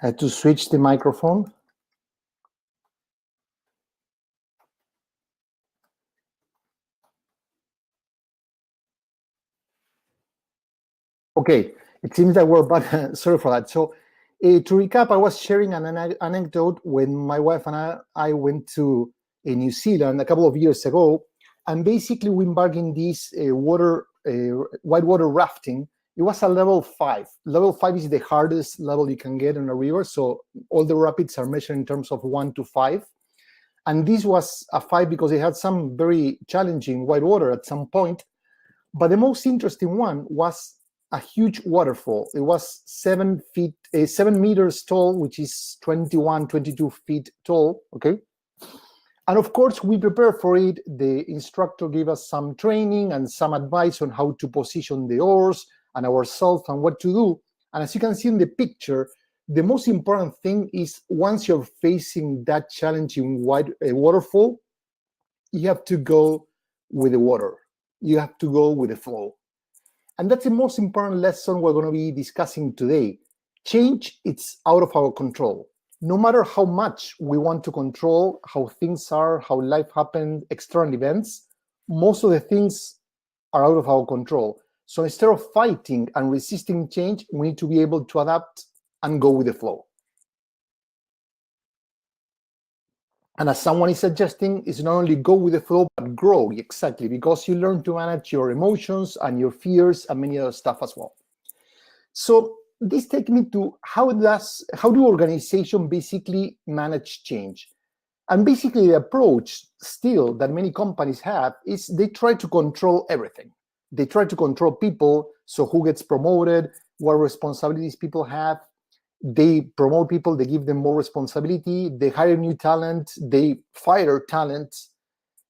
I had to switch the microphone. Okay, it seems that we're back. Sorry for that. So, to recap, I was sharing an anecdote when my wife and I went to New Zealand a couple of years ago, and basically we embarked in this whitewater rafting. It was a level 5. Level 5 is the hardest level you can get on a river. So all the rapids are measured in terms of 1 to 5. And this was a 5 because it had some very challenging whitewater at some point. But the most interesting one was a huge waterfall. It was 7 meters tall, which is 21, 22 feet tall, okay? And of course, we prepared for it. The instructor gave us some training and some advice on how to position the oars and ourselves and what to do. And as you can see in the picture, the most important thing is once you're facing that challenging waterfall, you have to go with the water. You have to go with the flow. And that's the most important lesson we're going to be discussing today. Change, it's out of our control. No matter how much we want to control how things are, how life happens, external events, most of the things are out of our control. So instead of fighting and resisting change, we need to be able to adapt and go with the flow. And as someone is suggesting, it's not only go with the flow, but grow, exactly, because you learn to manage your emotions and your fears and many other stuff as well. So this takes me to how do organizations basically manage change? And basically the approach still that many companies have is they try to control everything. They try to control people, so who gets promoted, what responsibilities people have. They promote people, they give them more responsibility, they hire new talent, they fire talent,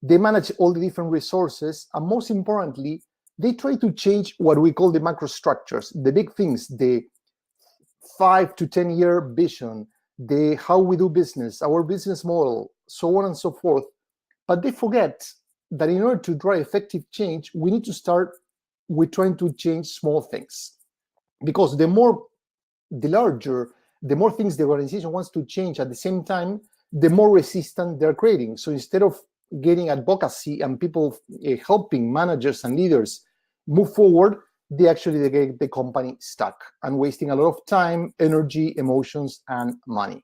they manage all the different resources, and most importantly, they try to change what we call the macro structures, the big things, the 5 to 10 year vision, the how we do business, our business model, so on and so forth. But they forget that in order to drive effective change, we need to start with trying to change small things. Because the larger, the more things the organization wants to change at the same time, the more resistance they're creating. So instead of getting advocacy and people helping managers and leaders move forward, they actually get the company stuck and wasting a lot of time, energy, emotions, and money.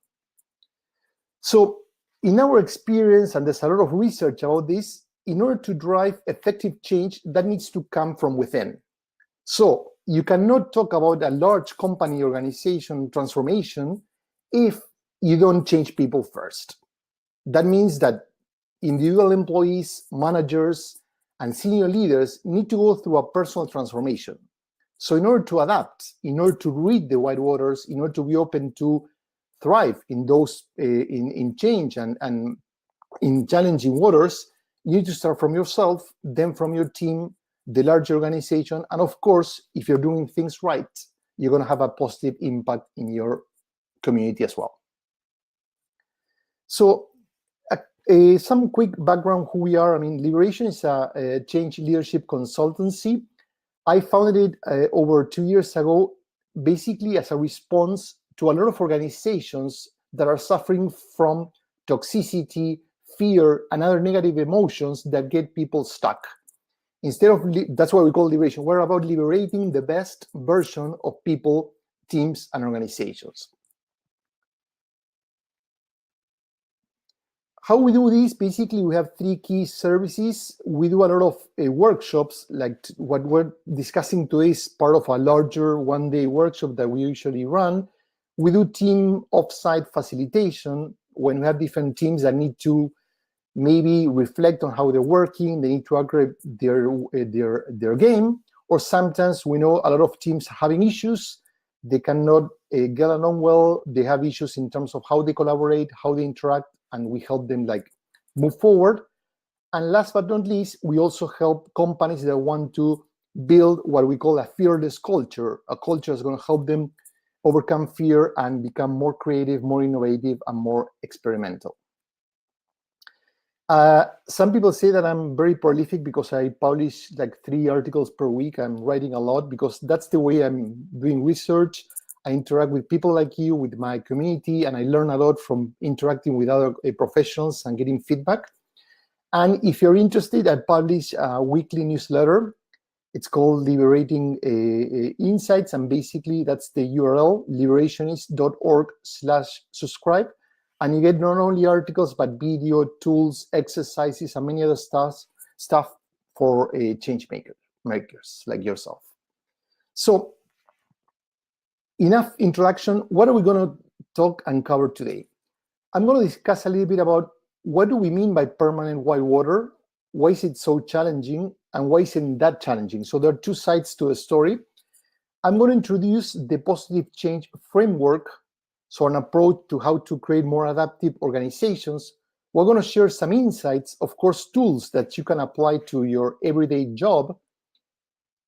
So in our experience, and there's a lot of research about this, in order to drive effective change, that needs to come from within. So you cannot talk about a large company organization transformation if you don't change people first. That means that individual employees, managers, and senior leaders need to go through a personal transformation. So in order to adapt, in order to read the white waters, in order to be open to thrive in those in change and in challenging waters, you need to start from yourself, then from your team, the large organization, and of course, if you're doing things right, you're going to have a positive impact in your community as well. So some quick background who we are. I mean, Liberation is a change leadership consultancy. I founded it over 2 years ago, basically as a response to a lot of organizations that are suffering from toxicity, fear, and other negative emotions that get people stuck. Instead of, that's what we call liberation. We're about liberating the best version of people, teams, and organizations. How we do this, basically, we have 3 key services. We do a lot of workshops, like what we're discussing today is part of a larger one-day workshop that we usually run. We do team offsite facilitation when we have different teams that need to maybe reflect on how they're working, they need to upgrade their game, or sometimes we know a lot of teams having issues, they cannot get along well, they have issues in terms of how they collaborate, how they interact, and we help them move forward. And last but not least, we also help companies that want to build what we call a fearless culture, a culture that's going to help them overcome fear and become more creative, more innovative, and more experimental. Some people say that I'm very prolific because I publish 3 articles per week. I'm writing a lot because that's the way I'm doing research. I interact with people like you, with my community, and I learn a lot from interacting with other professionals and getting feedback. And if you're interested, I publish a weekly newsletter. It's called Liberating Insights, and basically that's the URL, liberationist.org/subscribe. And you get not only articles, but video, tools, exercises, and many other stuff for change makers like yourself. So enough introduction. What are we going to talk and cover today? I'm going to discuss a little bit about what do we mean by permanent whitewater, why is it so challenging, and why isn't that challenging? So there are two sides to the story. I'm going to introduce the positive change framework, so an approach to how to create more adaptive organizations. We're going to share some insights, of course, tools that you can apply to your everyday job.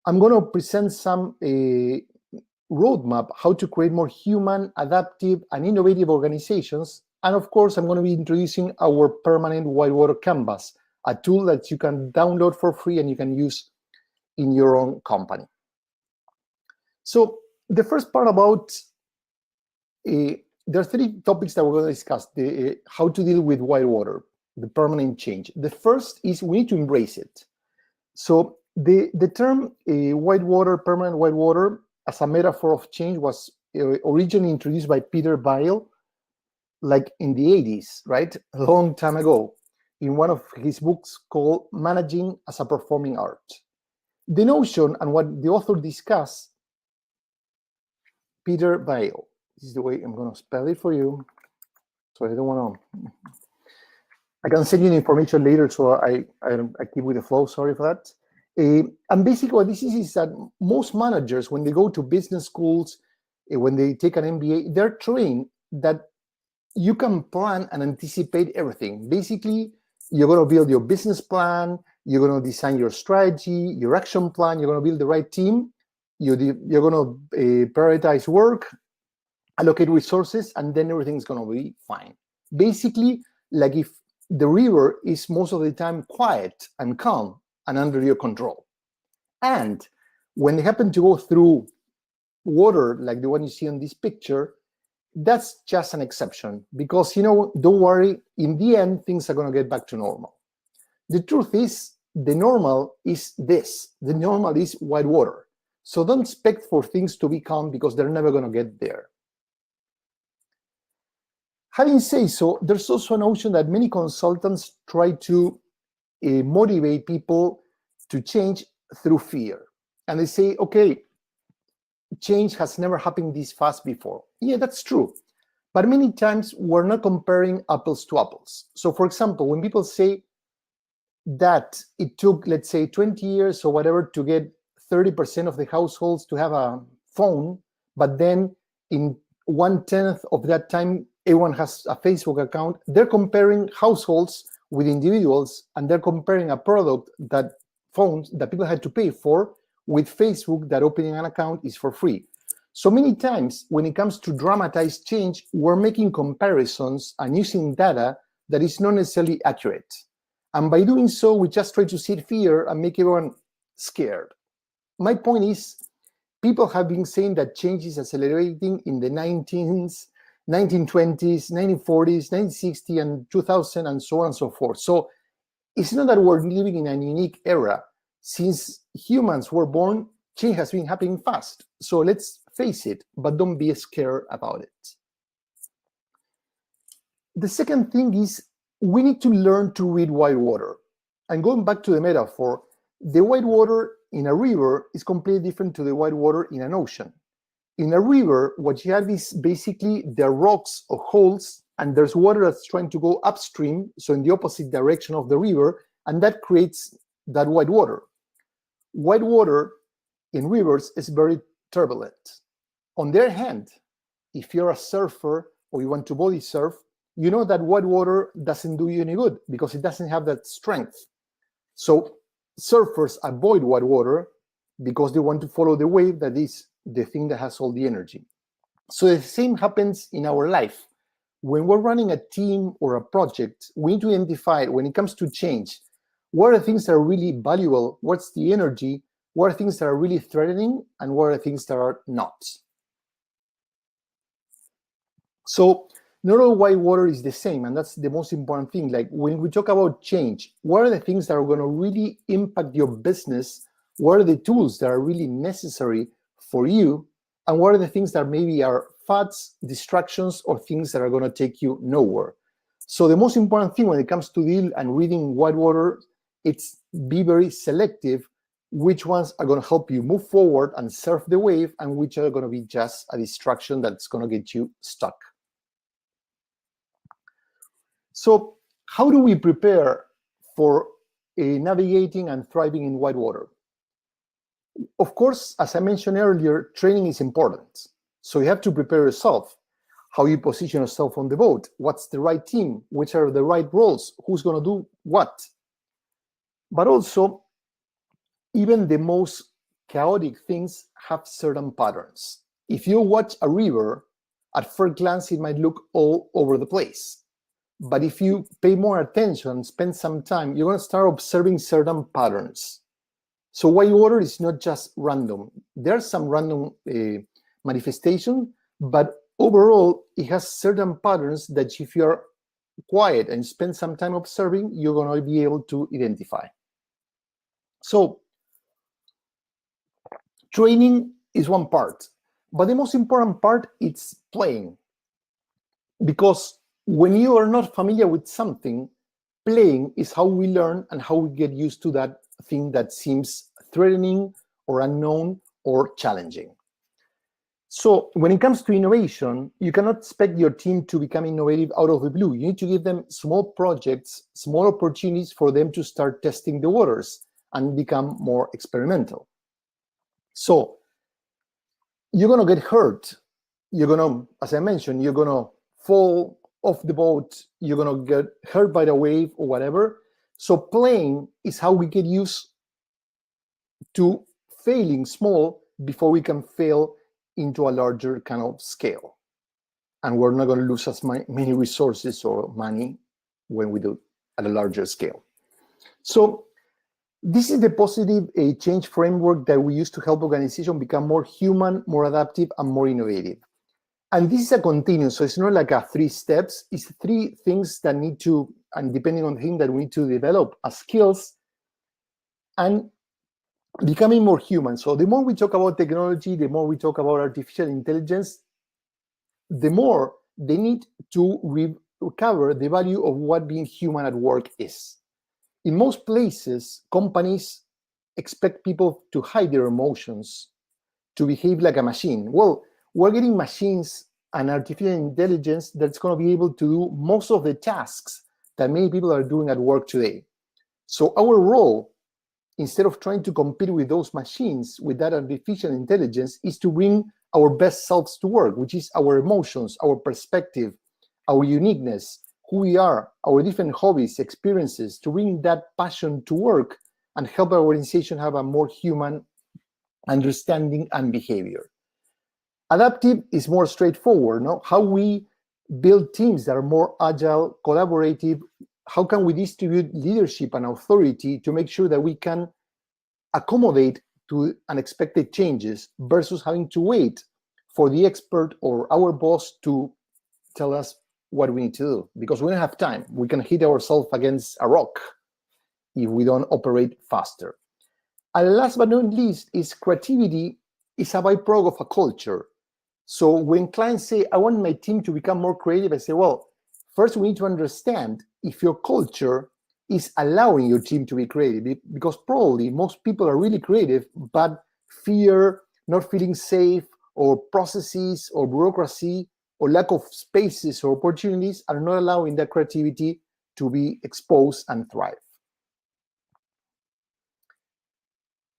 I'm going to present some roadmap, how to create more human, adaptive, and innovative organizations. And of course, I'm going to be introducing our permanent whitewater canvas, a tool that you can download for free and you can use in your own company. So the first part about, there are three topics that we're going to discuss, how to deal with whitewater, the permanent change. The first is we need to embrace it. So the term whitewater, permanent whitewater, as a metaphor of change was originally introduced by Peter Weil, like in the 80s, right? A long time ago, in one of his books called Managing as a Performing Art. The notion and what the author discussed, Peter Weil, this is the way I'm going to spell it for you, so I don't want to, I can send you the information later, so I keep with the flow, sorry for that. And basically what this is that most managers, when they go to business schools, when they take an MBA, they're trained that you can plan and anticipate everything. Basically, you're going to build your business plan, you're going to design your strategy, your action plan, you're going to build the right team, you're going to prioritize work, allocate resources, and then everything's going to be fine. Basically, like if the river is most of the time quiet and calm and under your control. And when they happen to go through water, like the one you see on this picture, that's just an exception because, don't worry, in the end, things are going to get back to normal. The truth is, the normal is this. The normal is whitewater. So don't expect for things to be calm because they're never going to get there. Having said so, there's also a notion that many consultants try to motivate people to change through fear. And they say, okay, change has never happened this fast before. Yeah, that's true. But many times we're not comparing apples to apples. So for example, when people say that it took, let's say, 20 years or whatever to get 30% of the households to have a phone, but then in 1/10 of that time, everyone has a Facebook account, they're comparing households with individuals, and they're comparing a product that phones that people had to pay for with Facebook that opening an account is for free. So many times when it comes to dramatized change, we're making comparisons and using data that is not necessarily accurate. And by doing so, we just try to seed fear and make everyone scared. My point is, people have been saying that change is accelerating in the 1920s, 1940s, 1960, and 2000, and so on and so forth. So it's not that we're living in a unique era. Since humans were born, change has been happening fast. So let's face it, but don't be scared about it. The second thing is we need to learn to read whitewater. And going back to the metaphor, the whitewater in a river is completely different to the whitewater in an ocean. In a river, what you have is basically the rocks or holes, and there's water that's trying to go upstream, so in the opposite direction of the river, and that creates that whitewater. Whitewater in rivers is very turbulent. On the other hand, if you're a surfer or you want to body surf, you know that whitewater doesn't do you any good because it doesn't have that strength. So surfers avoid whitewater because they want to follow the wave that is the thing that has all the energy. So the same happens in our life. When we're running a team or a project, we need to identify, when it comes to change, what are the things that are really valuable, what's the energy, what are things that are really threatening, and what are the things that are not. So not all Whitewater is the same, and that's the most important thing. Like when we talk about change, what are the things that are going to really impact your business? What are the tools that are really necessary for you? And what are the things that maybe are fads, distractions, or things that are going to take you nowhere? So the most important thing when it comes to deal and reading Whitewater, it's be very selective which ones are going to help you move forward and surf the wave, and which are going to be just a distraction that's going to get you stuck. So how do we prepare for navigating and thriving in Whitewater? Of course, as I mentioned earlier, training is important. So you have to prepare yourself, how you position yourself on the boat, what's the right team, which are the right roles, who's going to do what. But also, even the most chaotic things have certain patterns. If you watch a river, at first glance, it might look all over the place. But if you pay more attention, spend some time, you're going to start observing certain patterns. So Whitewater is not just random. There's some random manifestation, but overall, it has certain patterns that if you're quiet and spend some time observing, you're going to be able to identify. So training is one part, but the most important part is playing. Because when you are not familiar with something, playing is how we learn and how we get used to that thing that seems threatening or unknown or challenging. So when it comes to innovation, you cannot expect your team to become innovative out of the blue. You need to give them small projects, small opportunities for them to start testing the waters and become more experimental. So you're going to get hurt. You're going to, as I mentioned, you're going to fall off the boat. You're going to get hurt by the wave or whatever. So playing is how we get used to failing small before we can fail into a larger kind of scale. And we're not going to lose as many resources or money when we do at a larger scale. So this is the positive change framework that we use to help organizations become more human, more adaptive, and more innovative. And this is a continuum, so it's not like a 3 steps. It's 3 things that need to, and depending on the thing that we need to develop as skills, and becoming more human. So the more we talk about technology, the more we talk about artificial intelligence, the more they need to recover the value of what being human at work is. In most places, companies expect people to hide their emotions, to behave like a machine. Well, we're getting machines and artificial intelligence that's going to be able to do most of the tasks that many people are doing at work today. So our role, instead of trying to compete with those machines, with that artificial intelligence, is to bring our best selves to work, which is our emotions, our perspective, our uniqueness, who we are, our different hobbies, experiences, to bring that passion to work and help our organization have a more human understanding and behavior. Adaptive is more straightforward, no? How we build teams that are more agile, collaborative. How can we distribute leadership and authority to make sure that we can accommodate to unexpected changes versus having to wait for the expert or our boss to tell us what we need to do, because we don't have time. We can hit ourselves against a rock if we don't operate faster. And last but not least is creativity is a byproduct of a culture. So when clients say, I want my team to become more creative, I say, well, first we need to understand if your culture is allowing your team to be creative, because probably most people are really creative, but fear, not feeling safe, or processes or bureaucracy or lack of spaces or opportunities are not allowing that creativity to be exposed and thrive.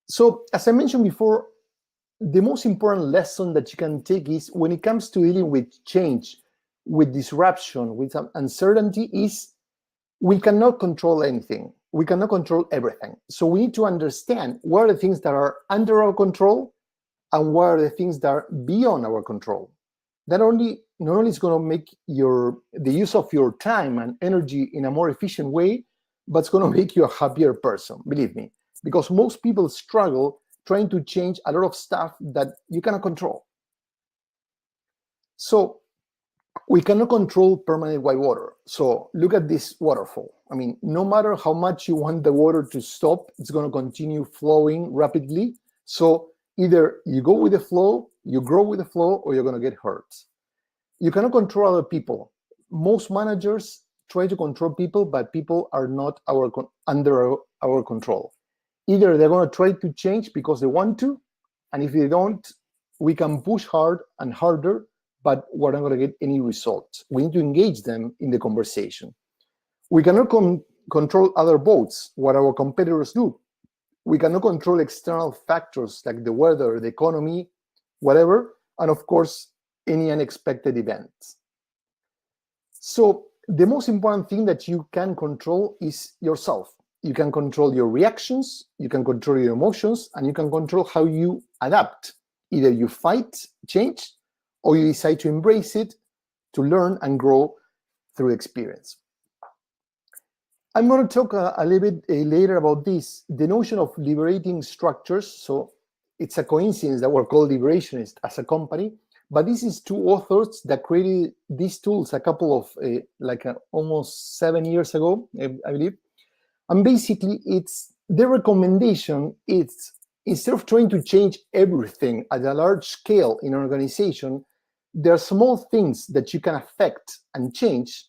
So as I mentioned before, the most important lesson that you can take is when it comes to dealing with change, with disruption, with uncertainty, is we cannot control anything. We cannot control everything. So we need to understand what are the things that are under our control and what are the things that are beyond our control. That not only is going to make the use of your time and energy in a more efficient way, but it's going to make you a happier person, believe me. Because most people struggle trying to change a lot of stuff that you cannot control. So We cannot control permanent whitewater. So look at this waterfall. I mean, no matter how much you want the water to stop, it's going to continue flowing rapidly. So either you go with the flow, you grow with the flow, or you're going to get hurt. You cannot control other people. Most managers try to control people, but people are not under our control. Either they're going to try to change because they want to, and if they don't, we can push hard and harder, but we're not going to get any results. We need to engage them in the conversation. We cannot control other boats, what our competitors do. We cannot control external factors like the weather, the economy, whatever, and of course, any unexpected events. So the most important thing that you can control is yourself. You can control your reactions, you can control your emotions, and you can control how you adapt. Either you fight change, or you decide to embrace it, to learn and grow through experience. I'm going to talk a little bit later about this, the notion of liberating structures. So it's a coincidence that we're called Liberationists as a company, but this is two authors that created these tools a couple of, almost 7 years ago, I believe. And basically, it's the recommendation is instead of trying to change everything at a large scale in an organization, there are small things that you can affect and change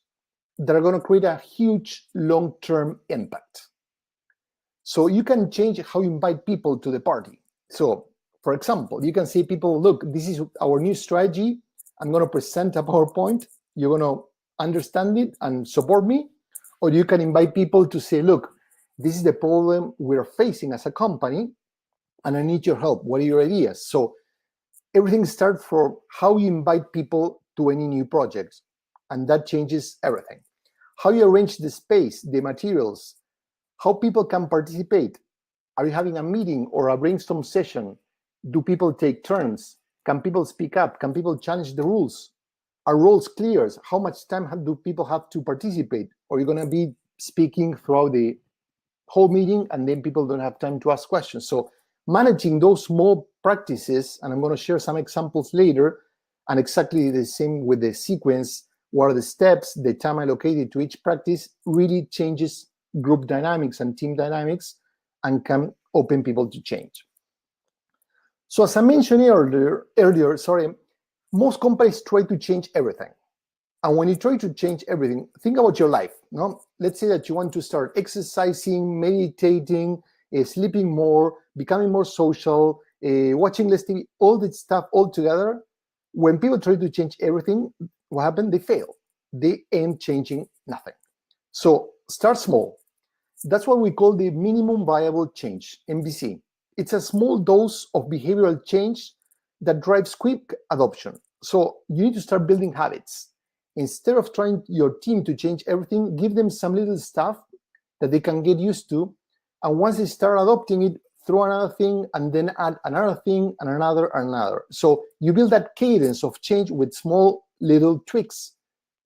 that are going to create a huge long-term impact. So you can change how you invite people to the party. So, for example, you can say people, look, this is our new strategy. I'm going to present a PowerPoint. You're going to understand it and support me. Or you can invite people to say, look, this is the problem we're facing as a company, and I need your help. What are your ideas? So everything starts from how you invite people to any new project, and that changes everything. How you arrange the space, the materials, how people can participate. Are you having a meeting or a brainstorm session? Do people take turns? Can people speak up? Can people challenge the rules? Are roles clear? How much time do people have to participate? Or are you going to be speaking throughout the whole meeting and then people don't have time to ask questions? So managing those small practices, and I'm going to share some examples later, and exactly the same with the sequence, what are the steps, the time allocated to each practice, really changes group dynamics and team dynamics and can open people to change. So as I mentioned earlier, most companies try to change everything. And when you try to change everything, think about your life. No? Let's say that you want to start exercising, meditating, sleeping more, becoming more social, watching less TV, all this stuff all together. When people try to change everything, what happened? They fail. They end changing nothing. So start small. That's what we call the minimum viable change, MVC. It's a small dose of behavioral change that drives quick adoption. So you need to start building habits. Instead of trying your team to change everything, give them some little stuff that they can get used to. And once they start adopting it, throw another thing and then add another thing and another and another. So you build that cadence of change with small little tweaks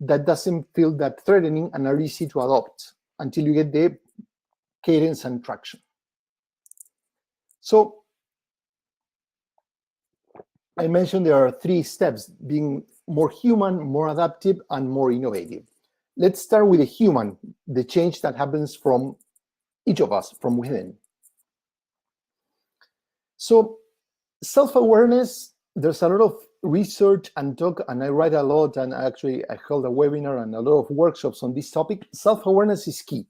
that doesn't feel that threatening and are easy to adopt until you get the cadence and traction. So I mentioned there are 3 steps: being more human, more adaptive, and more innovative. Let's start with the human, the change that happens from each of us, from within. So self-awareness, there's a lot of research and talk, and I write a lot, and actually I held a webinar and a lot of workshops on this topic. Self-awareness is key.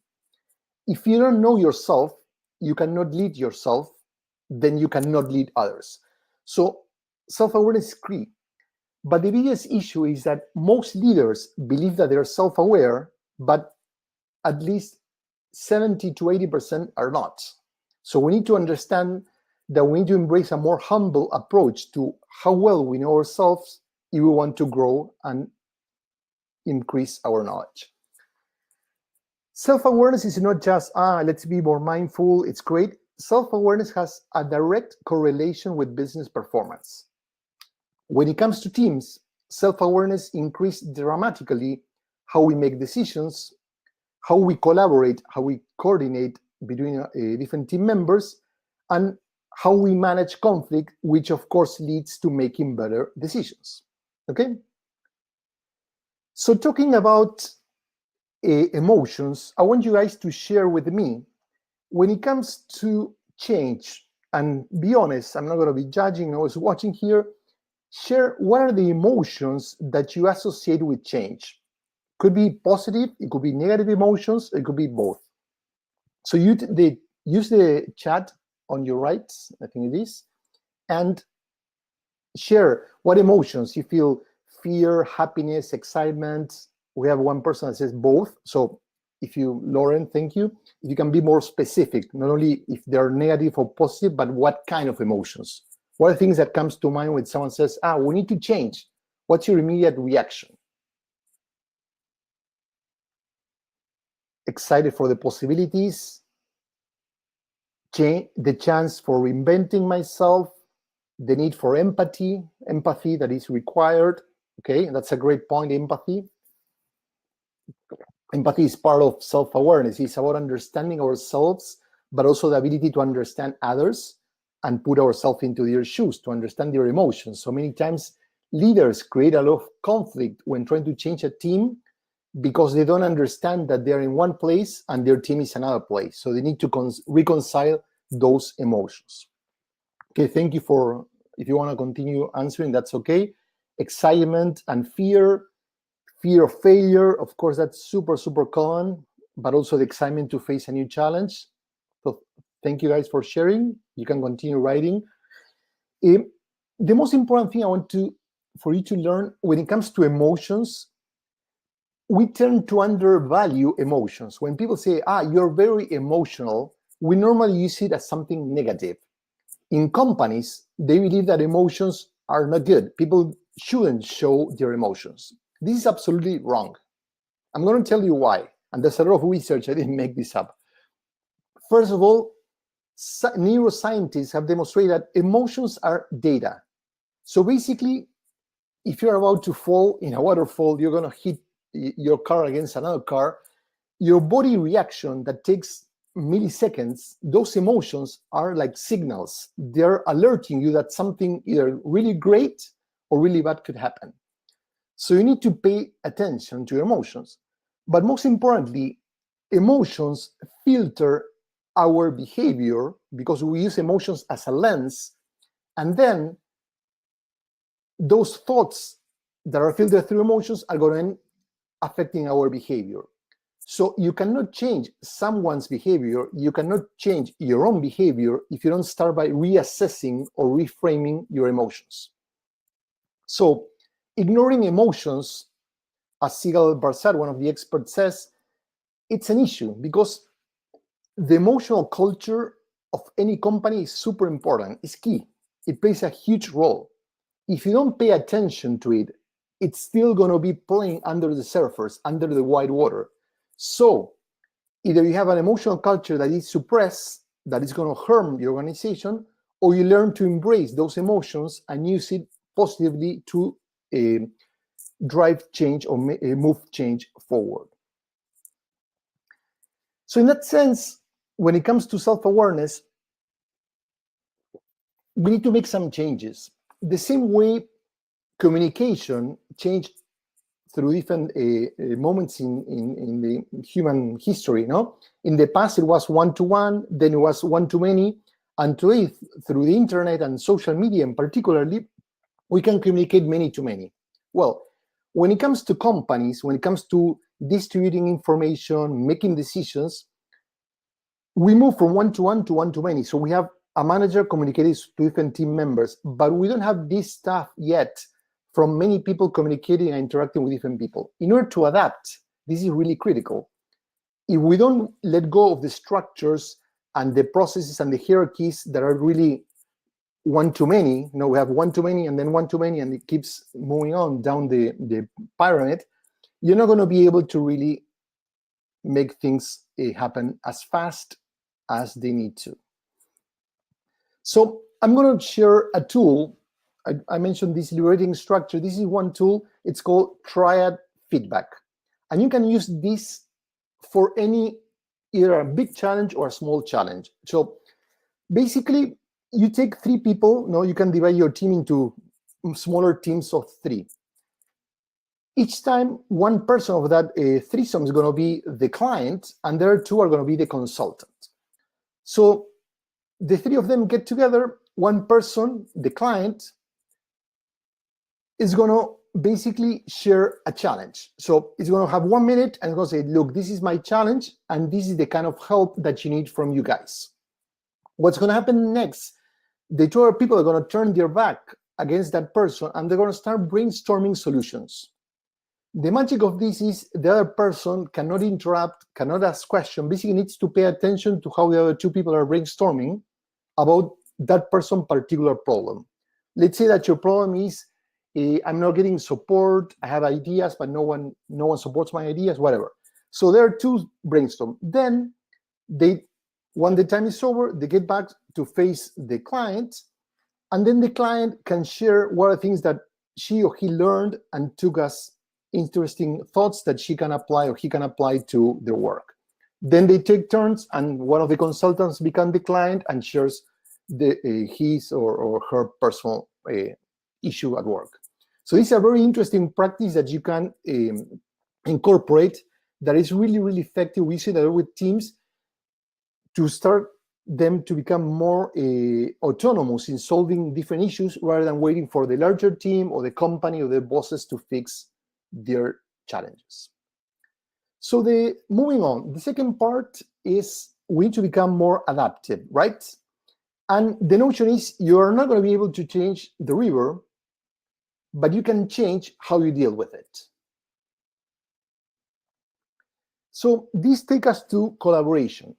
If you don't know yourself, you cannot lead yourself, then you cannot lead others. So self-awareness is key. But the biggest issue is that most leaders believe that they're self-aware, but at least 70 to 80% are not. So we need to understand that we need to embrace a more humble approach to how well we know ourselves if we want to grow and increase our knowledge. Self-awareness is not just, let's be more mindful, it's great. Self-awareness has a direct correlation with business performance. When it comes to teams, self-awareness increases dramatically how we make decisions, how we collaborate, how we coordinate between different team members, and how we manage conflict, which of course leads to making better decisions. Okay? So talking about emotions, I want you guys to share with me, when it comes to change, and be honest, I'm not going to be judging, I was watching here, share what are the emotions that you associate with change. Could be positive, it could be negative emotions, it could be both. So use the chat on your right, I think it is, and share what emotions you feel: fear, happiness, excitement. We have one person that says both. So if you, Lauren, thank you. If you can be more specific, not only if they're negative or positive, but what kind of emotions. What are the things that comes to mind when someone says, we need to change? What's your immediate reaction? Excited for the possibilities, the chance for reinventing myself, the need for empathy that is required. Okay, and that's a great point, empathy. Empathy is part of self-awareness. It's about understanding ourselves, but also the ability to understand others and put ourselves into their shoes, to understand their emotions. So many times leaders create a lot of conflict when trying to change a team because they don't understand that they're in one place and their team is another place. So they need to reconcile those emotions. Okay, thank you for, if you want to continue answering, that's okay. Excitement and fear of failure, of course, that's super, super common, but also the excitement to face a new challenge. So thank you guys for sharing. You can continue writing. The most important thing I want for you to learn when it comes to emotions, we tend to undervalue emotions. When people say, you're very emotional, we normally use it as something negative. In companies, they believe that emotions are not good. People shouldn't show their emotions. This is absolutely wrong. I'm going to tell you why. And there's a lot of research, I didn't make this up. First of all, neuroscientists have demonstrated that emotions are data. So basically, if you're about to fall in a waterfall, you're going to hit your car against another car, your body reaction that takes milliseconds, those emotions are like signals. They're alerting you that something either really great or really bad could happen. So you need to pay attention to your emotions. But most importantly, emotions filter our behavior because we use emotions as a lens. And then those thoughts that are filtered through emotions are going to end affecting our behavior. So you cannot change someone's behavior. You cannot change your own behavior if you don't start by reassessing or reframing your emotions. So ignoring emotions, as Sigal Barsad, one of the experts, says, it's an issue because the emotional culture of any company is super important. It's key. It plays a huge role. If you don't pay attention to it, it's still going to be playing under the surface, under the Whitewater. So either you have an emotional culture that is suppressed, that is going to harm your organization, or you learn to embrace those emotions and use it positively to drive change or move change forward. So in that sense, when it comes to self-awareness, we need to make some changes. The same way communication changed through different moments in the human history. No, in the past it was one-to-one, then it was one-to-many, and today through the internet and social media, in particularly, we can communicate many-to-many. Well, when it comes to companies, when it comes to distributing information, making decisions, we move from one-to-one to one-to-many. So we have a manager communicating to different team members, but we don't have this stuff yet from many people communicating and interacting with different people. In order to adapt, this is really critical. If we don't let go of the structures and the processes and the hierarchies that are really one-to-many, we have one-to-many and then one-to-many, and it keeps moving on down the pyramid, you're not going to be able to really make things happen as fast as they need to. So I'm going to share a tool. I mentioned this liberating structure. This is one tool. It's called triad feedback. And you can use this for either a big challenge or a small challenge. So basically, you take 3 people. You can divide your team into smaller teams of 3. each time one person of that threesome is going to be the client, and the other two are going to be the consultant. So the three of them get together. One person, the client, is going to basically share a challenge. So it's going to have 1 minute and it's going to say, look, this is my challenge, and this is the kind of help that you need from you guys. What's going to happen next? The two other people are going to turn their back against that person, and they're going to start brainstorming solutions. The magic of this is the other person cannot interrupt, cannot ask questions, basically needs to pay attention to how the other two people are brainstorming about that person's particular problem. Let's say that your problem is, I'm not getting support, I have ideas, but no one supports my ideas, whatever. So there are two brainstorm. Then when the time is over, they get back to face the client, and then the client can share what are things that she or he learned and took as interesting thoughts that she can apply or he can apply to their work. Then they take turns, and one of the consultants becomes the client and shares his or her personal issue at work. So it's a very interesting practice that you can incorporate that is really, really effective. We see that with teams to start them to become more autonomous in solving different issues rather than waiting for the larger team or the company or the bosses to fix their challenges. So moving on, the second part is we need to become more adaptive, right? And the notion is you're not going to be able to change the river, but you can change how you deal with it. So this takes us to collaboration.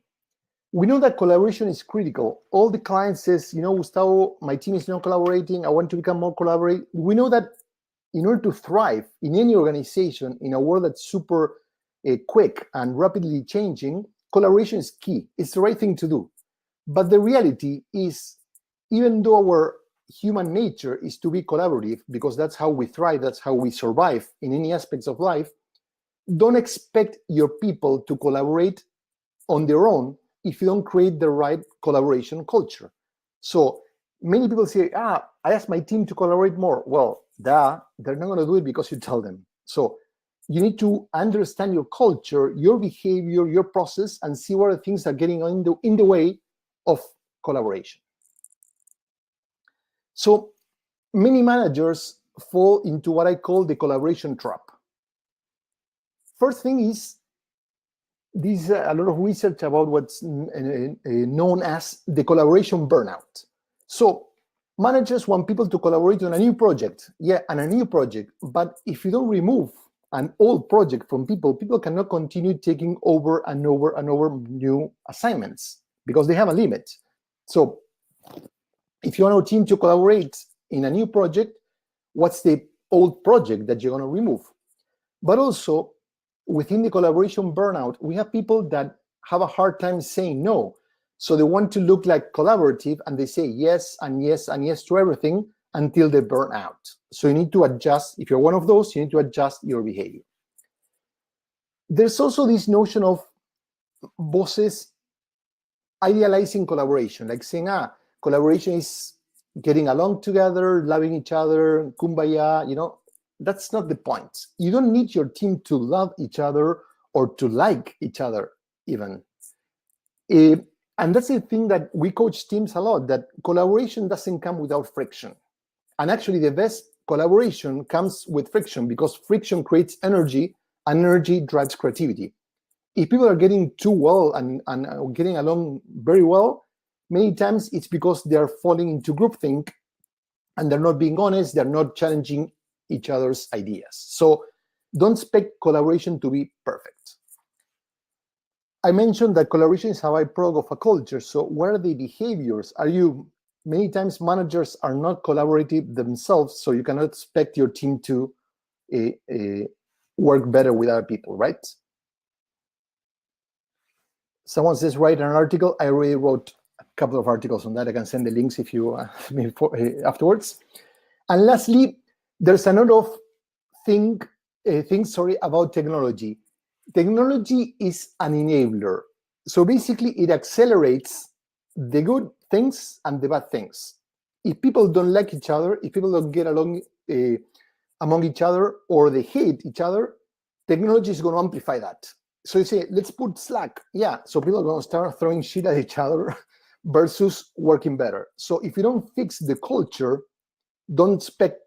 We know that collaboration is critical. All the clients says, Gustavo, my team is not collaborating. I want to become more collaborative. We know that in order to thrive in any organization in a world that's super quick and rapidly changing, collaboration is key. It's the right thing to do. But the reality is, even though our human nature is to be collaborative, because that's how we thrive, that's how we survive in any aspects of life, don't expect your people to collaborate on their own if you don't create the right collaboration culture. So many people say, I asked my team to collaborate more. Well, they're not going to do it because you tell them. So you need to understand your culture, your behavior, your process, and see what are the things that are getting in the way of collaboration. So many managers fall into what I call the collaboration trap. First thing is, there's a lot of research about what's known as the collaboration burnout. So managers want people to collaborate on a new project, but if you don't remove an old project from people cannot continue taking over and over and over new assignments because they have a limit. So if you want a team to collaborate in a new project, what's the old project that you're going to remove? But also, within the collaboration burnout, we have people that have a hard time saying no. So they want to look like collaborative, and they say yes and yes and yes to everything until they burn out. So you need to adjust. If you're one of those, you need to adjust your behavior. There's also this notion of bosses idealizing collaboration, like saying, collaboration is getting along together, loving each other, kumbaya, That's not the point. You don't need your team to love each other or to like each other even. And that's the thing that we coach teams a lot, that collaboration doesn't come without friction. And actually the best collaboration comes with friction because friction creates energy and energy drives creativity. If people are getting too well and getting along very well, many times it's because they are falling into groupthink and they're not being honest, they're not challenging each other's ideas. So don't expect collaboration to be perfect. I mentioned that collaboration is a byproduct of a culture. So what are the behaviors? Many times managers are not collaborative themselves, so you cannot expect your team to work better with other people, right? Someone says, write an article. I already wrote a couple of articles on that. I can send the links if you afterwards. And lastly, there's another thing about technology. Technology is an enabler. So basically, it accelerates the good things and the bad things. If people don't like each other, if people don't get along among each other or they hate each other, technology is going to amplify that. So you say, let's put Slack. Yeah, so people are going to start throwing shit at each other versus working better. So if you don't fix the culture, don't expect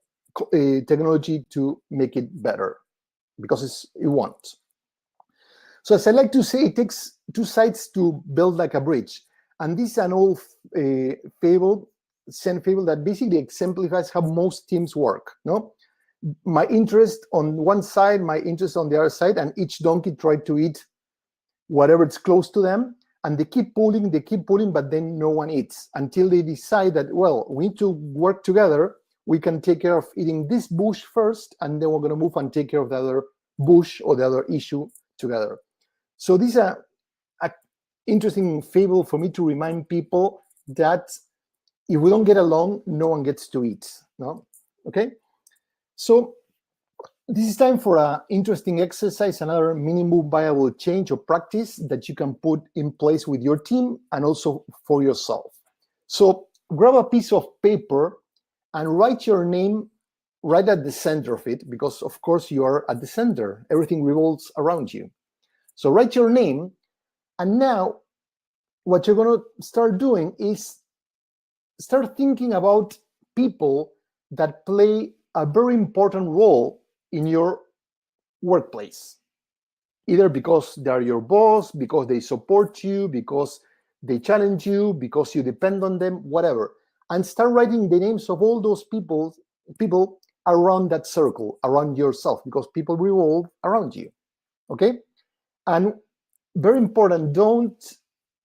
technology to make it better, because it won't. So as I like to say, it takes two sides to build like a bridge. And this is an old fable, Zen fable, that basically exemplifies how most teams work. No, my interest on one side, my interest on the other side, and each donkey tried to eat whatever it's close to them. And they keep pulling, but then no one eats until they decide that, well, we need to work together. We can take care of eating this bush first, and then we're going to move and take care of the other bush or the other issue together. So this is an interesting fable for me to remind people that if we don't get along, no one gets to eat. No, okay. So this is time for an interesting exercise, another minimum viable change or practice that you can put in place with your team and also for yourself. So grab a piece of paper and write your name right at the center of it, because of course you are at the center. Everything revolves around you. So write your name, and now what you're going to start doing is start thinking about people that play a very important role in your workplace, either because they are your boss, because they support you, because they challenge you, because you depend on them, whatever. And start writing the names of all those people around that circle, around yourself, because people revolve around you, okay? And very important, don't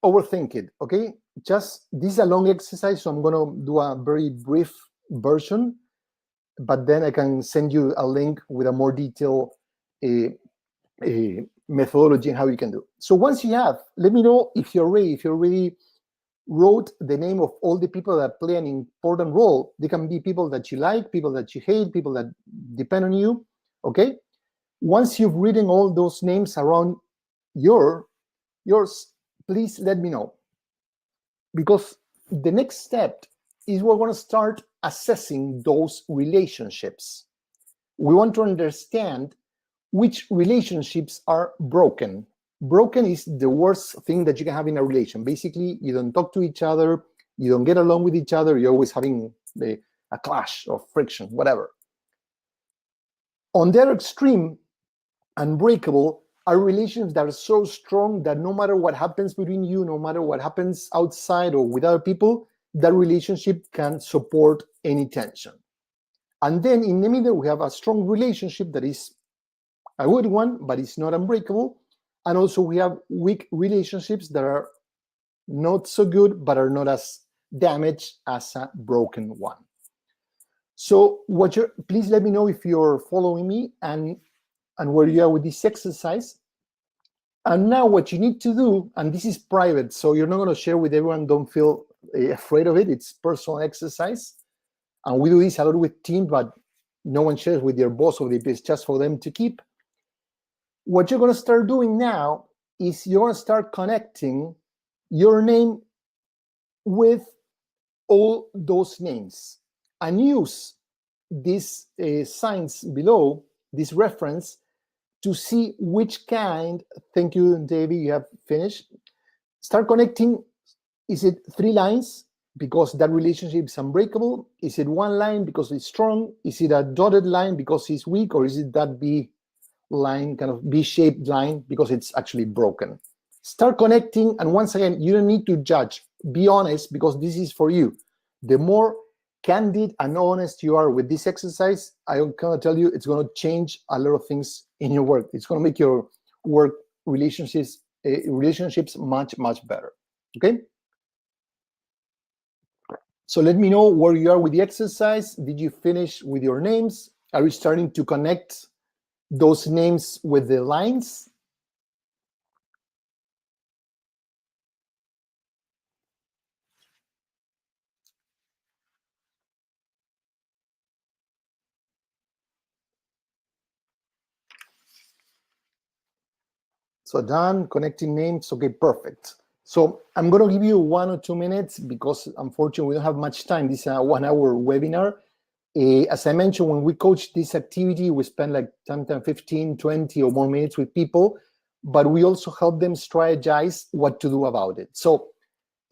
overthink it, okay? Just, this is a long exercise, so I'm going to do a very brief version, but then I can send you a link with a more detailed methodology and how you can do. So once you have, let me know if you're ready. If you already wrote the name of all the people that play an important role. They can be people that you like, people that you hate, people that depend on you, okay? Once you've written all those names around yours, please let me know. Because the next step is we're going to start assessing those relationships. We want to understand which relationships are broken. Broken is the worst thing that you can have in a relation. Basically, you don't talk to each other, you don't get along with each other, you're always having a clash or friction, whatever. On the other extreme, unbreakable, are relationships that are so strong that no matter what happens between you, no matter what happens outside or with other people, that relationship can support any tension. And then in the middle, we have a strong relationship that is a good one, but it's not unbreakable. And also we have weak relationships that are not so good, but are not as damaged as a broken one. So please let me know if you're following me and where you are with this exercise. And now what you need to do, and this is private, so you're not going to share with everyone, don't feel afraid of it, it's personal exercise. And we do this a lot with teams, but no one shares with your boss, or it's just for them to keep. What you're going to start doing now is you're going to start connecting your name with all those names and use these signs below, this reference, to see which kind. Thank you, Davey, you have finished. Start connecting. Is it 3 lines because that relationship is unbreakable? Is it 1 line because it's strong? Is it a dotted line because it's weak? Or is it that B line, kind of B-shaped line, because it's actually broken? Start connecting, and once again, you don't need to judge. Be honest, because this is for you. The more candid and honest you are with this exercise, I'm gonna tell you, it's gonna change a lot of things in your work. It's gonna make your work relationships much, much better, okay? So let me know where you are with the exercise. Did you finish with your names? Are you starting to connect those names with the lines? So done, connecting names, okay, perfect. So I'm gonna give you 1 or 2 minutes because unfortunately we don't have much time. This is a 1-hour webinar. As I mentioned, when we coach this activity, we spend like 10, 15, 20 or more minutes with people, but we also help them strategize what to do about it. So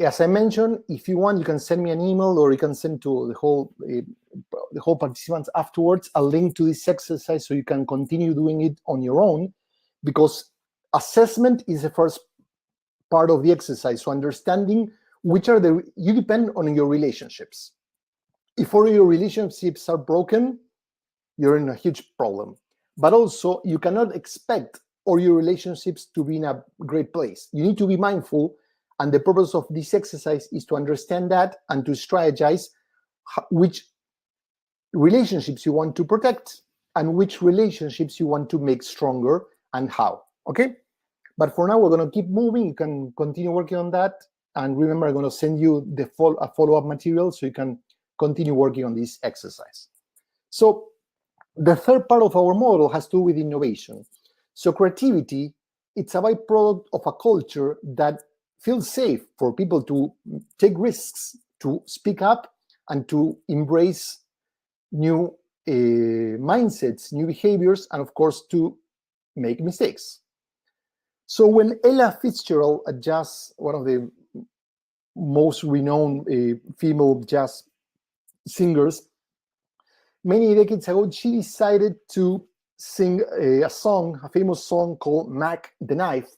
as I mentioned, if you want, you can send me an email, or you can send to the whole participants afterwards a link to this exercise so you can continue doing it on your own, because assessment is the first part of the exercise. So understanding you depend on your relationships. If all your relationships are broken, you're in a huge problem. But also, you cannot expect all your relationships to be in a great place. You need to be mindful, and the purpose of this exercise is to understand that and to strategize which relationships you want to protect and which relationships you want to make stronger and how, okay? But for now, we're going to keep moving. You can continue working on that. And remember, I'm going to send you a follow-up material so you can continue working on this exercise. So the third part of our model has to do with innovation. So creativity, it's a byproduct of a culture that feels safe for people to take risks, to speak up, and to embrace new mindsets, new behaviors, and of course, to make mistakes. So when Ella Fitzgerald, one of the most renowned female jazz singers, many decades ago, she decided to sing a famous song called Mac the Knife.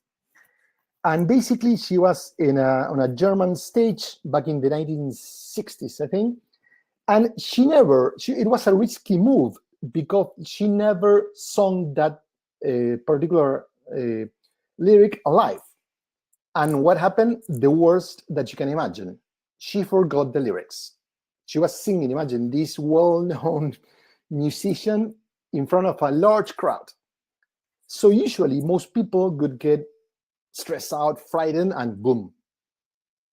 And basically, she was on a German stage back in the 1960s, I think. And it was a risky move because she never sung that particular lyric alive. And what happened? The worst that you can imagine. She forgot the lyrics. She was singing, imagine, this well-known musician in front of a large crowd. So usually most people would get stressed out, frightened, and boom,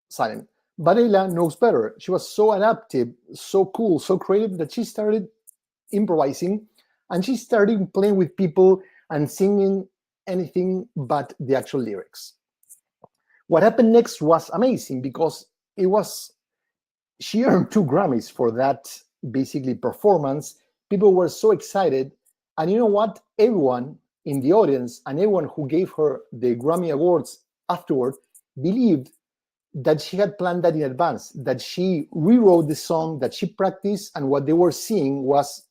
silent. But Ella knows better. She was so adaptive, so cool, so creative that she started improvising, and she started playing with people and singing anything but the actual lyrics. What happened next was amazing because she earned 2 Grammys for that basically performance. People were so excited. And you know what? Everyone in the audience and everyone who gave her the Grammy Awards afterward believed that she had planned that in advance, that she rewrote the song, that she practiced, and what they were seeing was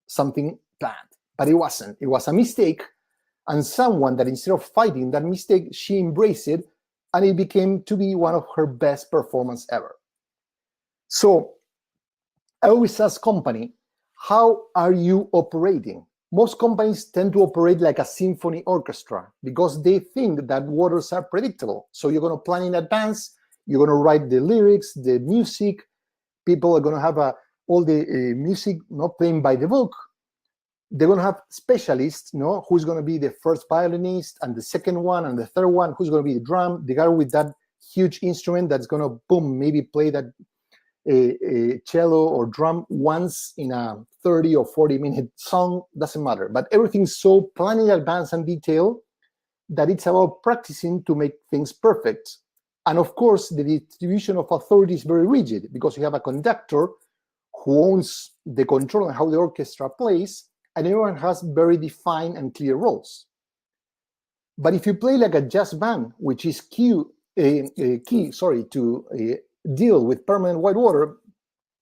something planned. But it wasn't. It was a mistake. And someone that instead of fighting that mistake, she embraced it, and it became to be one of her best performances ever. So I always ask company, how are you operating? Most companies tend to operate like a symphony orchestra because they think that waters are predictable. So you're going to plan in advance, you're going to write the lyrics, the music, people are going to have all the music not playing by the book. They're going to have specialists, who's going to be the first violinist and the second one and the third one, who's going to be the drum, the guy with that huge instrument that's going to, boom, maybe play that cello or drum once in a 30 or 40-minute song, doesn't matter. But everything's so planned in advance and detail that it's about practicing to make things perfect. And of course, the distribution of authority is very rigid because you have a conductor who owns the control on how the orchestra plays, and everyone has very defined and clear roles. But if you play like a jazz band, which is key to deal with permanent whitewater,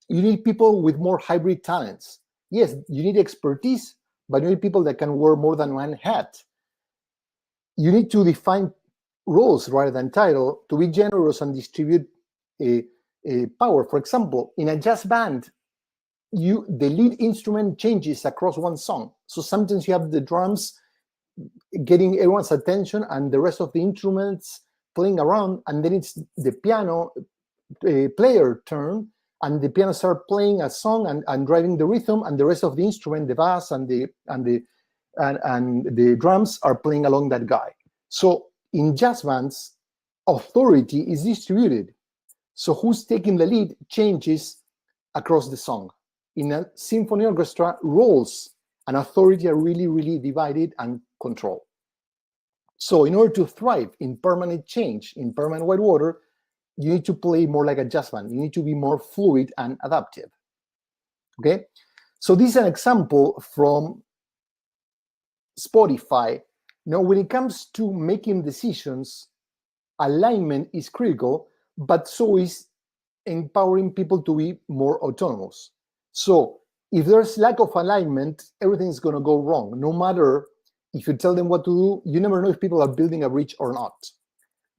you need people with more hybrid talents. Yes, you need expertise, but you need people that can wear more than one hat. You need to define roles rather than title, to be generous and distribute power. For example, in a jazz band, the lead instrument changes across one song. So sometimes you have the drums getting everyone's attention and the rest of the instruments playing around, and then it's the piano player turn, and the piano start playing a song and driving the rhythm, and the rest of the instrument, the bass and the drums are playing along that guy. So in jazz bands, authority is distributed. So who's taking the lead changes across the song. In a symphony orchestra, roles and authority are really, really divided and controlled. So in order to thrive in permanent change, in permanent whitewater, you need to play more like a jazz band. You need to be more fluid and adaptive. Okay? So this is an example from Spotify. Now, when it comes to making decisions, alignment is critical, but so is empowering people to be more autonomous. So if there's lack of alignment, everything's going to go wrong. No matter if you tell them what to do, you never know if people are building a bridge or not.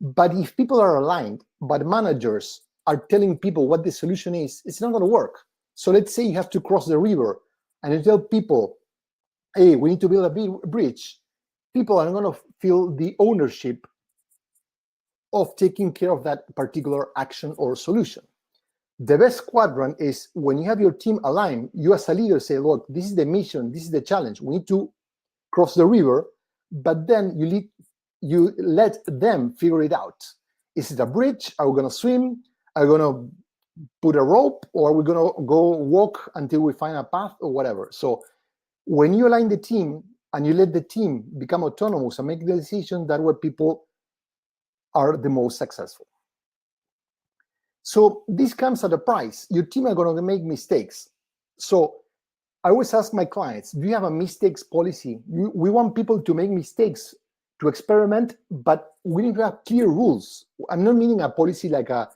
But if people are aligned, but managers are telling people what the solution is, it's not going to work. So let's say you have to cross the river and you tell people, hey, we need to build a bridge. People are going to feel the ownership of taking care of that particular action or solution. The best quadrant is when you have your team aligned, you as a leader say, look, this is the mission, this is the challenge. We need to cross the river, but then you let them figure it out. Is it a bridge? Are we going to swim? Are we going to put a rope? Or are we going to go walk until we find a path or whatever? So when you align the team and you let the team become autonomous and make the decision, that's where people are the most successful. So this comes at a price. Your team are going to make mistakes. So I always ask my clients, do you have a mistakes policy? We want people to make mistakes, to experiment, but we need to have clear rules. I'm not meaning a policy like a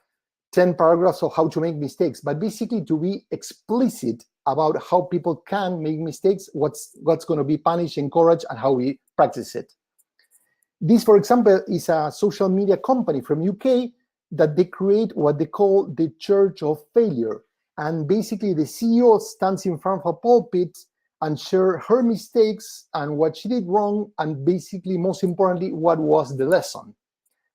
10 paragraphs of how to make mistakes, but basically to be explicit about how people can make mistakes, what's going to be punished, encouraged, and how we practice it. This, for example, is a social media company from UK that they create what they call the Church of Failure. And basically the CEO stands in front of a pulpit and share her mistakes and what she did wrong, and basically, most importantly, what was the lesson.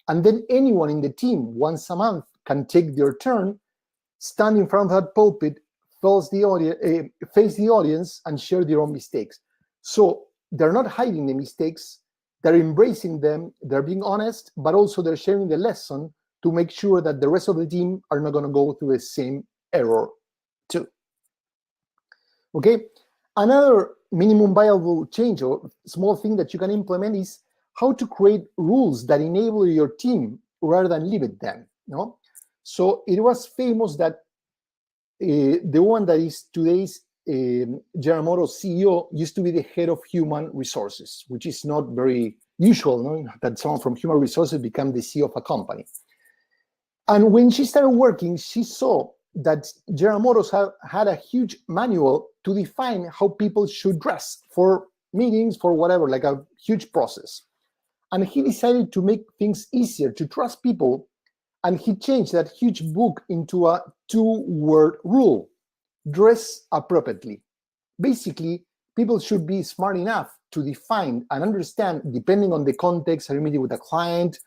And then anyone in the team, once a month, can take their turn, stand in front of that pulpit, face the audience, and share their own mistakes. So they're not hiding the mistakes, they're embracing them, they're being honest, but also they're sharing the lesson to make sure that the rest of the team are not going to go through the same error too. Okay, another minimum viable change or small thing that you can implement is how to create rules that enable your team rather than limit them. No? So it was famous that the one that is today's General Motors CEO used to be the head of human resources, which is not very usual, no? That someone from human resources become the CEO of a company. And when she started working, she saw that General Motors had a huge manual to define how people should dress for meetings, for whatever, like a huge process. And he decided to make things easier, to trust people, and he changed that huge book into a 2-word rule: dress appropriately. Basically, people should be smart enough to define and understand, depending on the context, are you meeting with a client,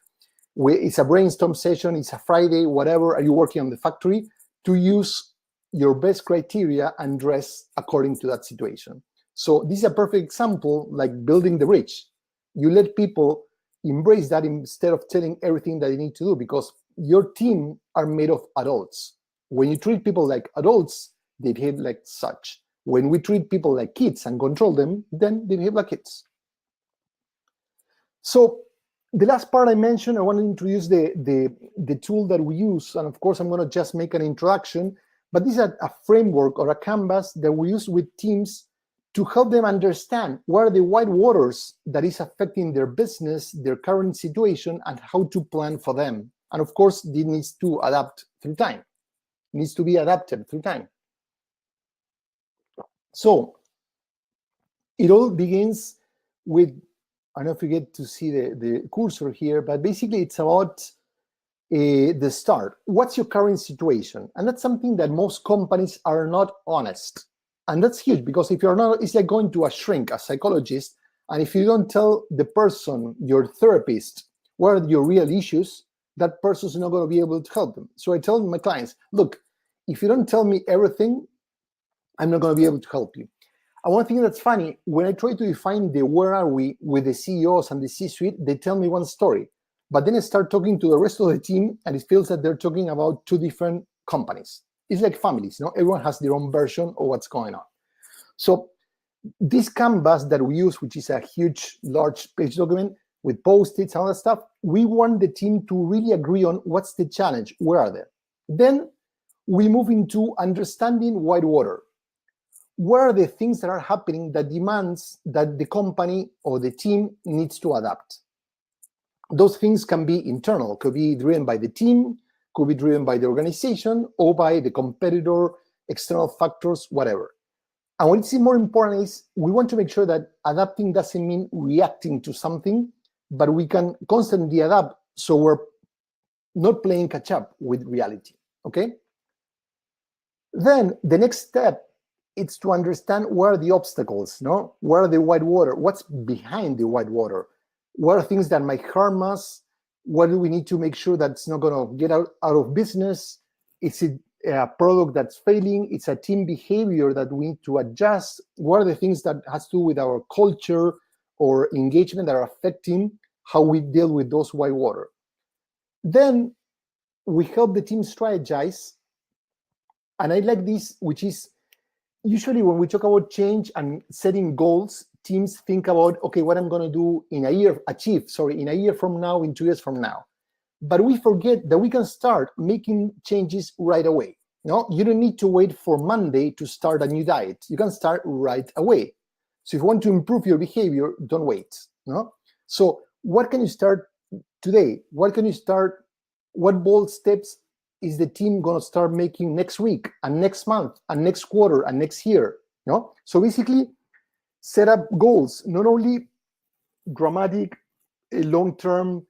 it's a brainstorm session, it's a Friday, whatever, are you working on the factory, to use your best criteria and dress according to that situation. So this is a perfect example, like building the bridge. You let people embrace that instead of telling everything that they need to do, because your team are made of adults. When you treat people like adults, they behave like such. When we treat people like kids and control them, then they behave like kids. So the last part I mentioned, I want to introduce the tool that we use. And of course, I'm going to just make an introduction, but this is a framework or a canvas that we use with teams to help them understand what are the white waters that is affecting their business, their current situation, and how to plan for them. And of course, this needs to adapt through time. It needs to be adapted through time. So it all begins with, I don't know if you get to see the cursor here, but basically it's about the start. What's your current situation? And that's something that most companies are not honest. And that's huge, because if you're not, it's like going to a shrink, a psychologist, and if you don't tell the person, your therapist, what are your real issues, that person's not going to be able to help them. So I tell my clients, look, if you don't tell me everything, I'm not going to be able to help you. And one thing that's funny, when I try to define the where are we with the CEOs and the C-suite, they tell me one story. But then I start talking to the rest of the team, and it feels that they're talking about 2 different companies. It's like families, you know? Everyone has their own version of what's going on. So this canvas that we use, which is a huge, large page document with post-its and all that stuff, we want the team to really agree on what's the challenge, where are they? Then we move into understanding Whitewater. what are the things that are happening that demands that the company or the team needs to adapt. Those things can be internal, could be driven by the team, could be driven by the organization, or by the competitor, external factors, whatever. And what is more important is we want to make sure that adapting doesn't mean reacting to something, but we can constantly adapt so we're not playing catch up with reality, okay? Then the next step is to understand where are the obstacles, no? Where are the white water? What's behind the white water? What are things that might harm us? What do we need to make sure that it's not going to get out of business? Is it a product that's failing? It's a team behavior that we need to adjust. What are the things that has to do with our culture or engagement that are affecting how we deal with those white water? Then we help the team strategize. And I like this, which is usually when we talk about change and setting goals, teams think about, okay, what I'm going to do in a year, in a year from now, in 2 years from now. But we forget that we can start making changes right away. No, you don't need to wait for Monday to start a new diet. You can start right away. So if you want to improve your behavior, don't wait. No. So what can you start today? What can you start? What bold steps is the team going to start making next week and next month and next quarter and next year? No. So basically, set up goals, not only dramatic, long-term,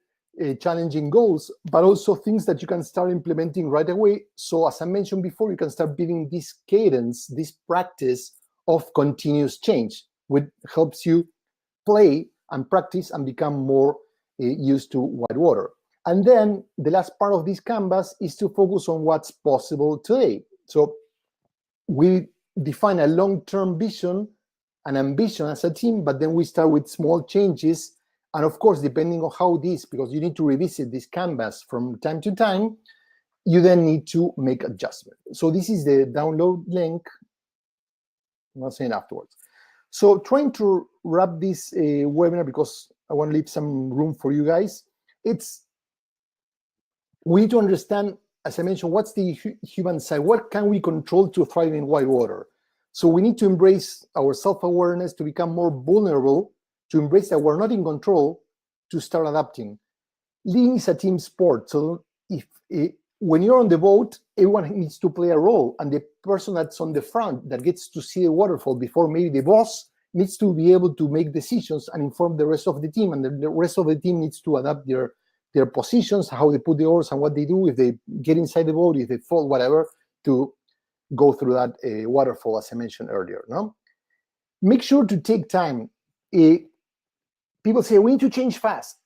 challenging goals, but also things that you can start implementing right away. So as I mentioned before, you can start building this cadence, this practice of continuous change, which helps you play and practice and become more used to white water. And then the last part of this canvas is to focus on what's possible today. So we define a long-term vision, an ambition as a team, but then we start with small changes. And of course, depending on how this, because you need to revisit this canvas from time to time, you then need to make adjustments. So this is the download link. I'm not saying afterwards. So trying to wrap this webinar, because I want to leave some room for you guys, we need to understand, as I mentioned, what's the human side? What can we control to thrive in white water? So we need to embrace our self-awareness to become more vulnerable, to embrace that we're not in control, to start adapting. Leading is a team sport. So when you're on the boat, everyone needs to play a role. And the person that's on the front that gets to see the waterfall before maybe the boss needs to be able to make decisions and inform the rest of the team. And the rest of the team needs to adapt their positions, how they put the oars and what they do, if they get inside the boat, if they fall, whatever, to go through that waterfall, as I mentioned earlier. No? Make sure to take time. People say, we need to change fast.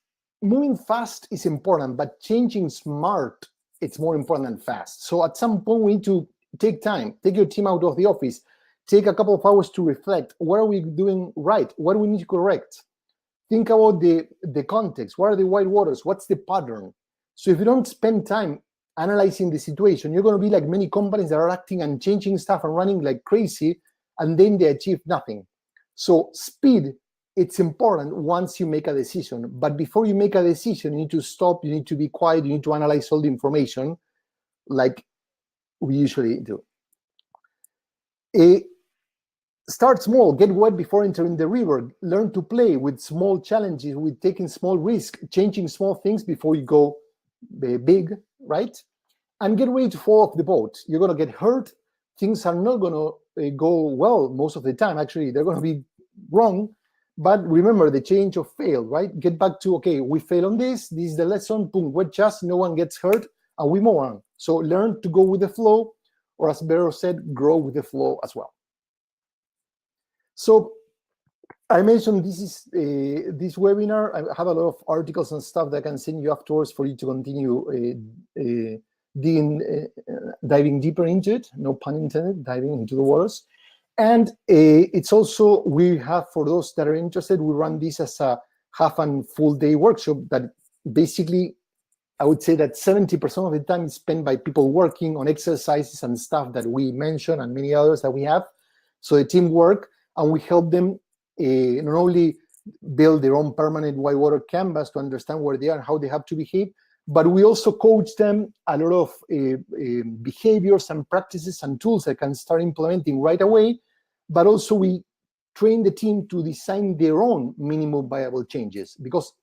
Moving fast is important, but changing smart, it's more important than fast. So at some point, we need to take time. Take your team out of the office. Take a couple of hours to reflect. What are we doing right? What do we need to correct? Think about the context. What are the white waters? What's the pattern? So if you don't spend time analyzing the situation, you're going to be like many companies that are acting and changing stuff and running like crazy, and then they achieve nothing. So speed, it's important once you make a decision. But before you make a decision, you need to stop, you need to be quiet, you need to analyze all the information like we usually do. Start small, get wet before entering the river, learn to play with small challenges, with taking small risks, changing small things before you go big, right? And get ready to fall off the boat. You're going to get hurt. Things are not going to go well most of the time. Actually, they're going to be wrong. But remember the change of fail, right? Get back to, okay, we fail on this. This is the lesson. Boom, we adjust. No one gets hurt, and we move on. So learn to go with the flow, or as Vero said, grow with the flow as well. So I mentioned this is this webinar. I have a lot of articles and stuff that I can send you afterwards for you to continue diving deeper into it. No pun intended, diving into the waters. And it's also, we have, for those that are interested, we run this as a half and full day workshop that basically, I would say that 70% of the time is spent by people working on exercises and stuff that we mentioned and many others that we have. So the team work, and we help them not only build their own permanent whitewater canvas to understand where they are and how they have to behave, but we also coach them a lot of behaviors and practices and tools that can start implementing right away. but also we train the team to design their own minimum viable changes, because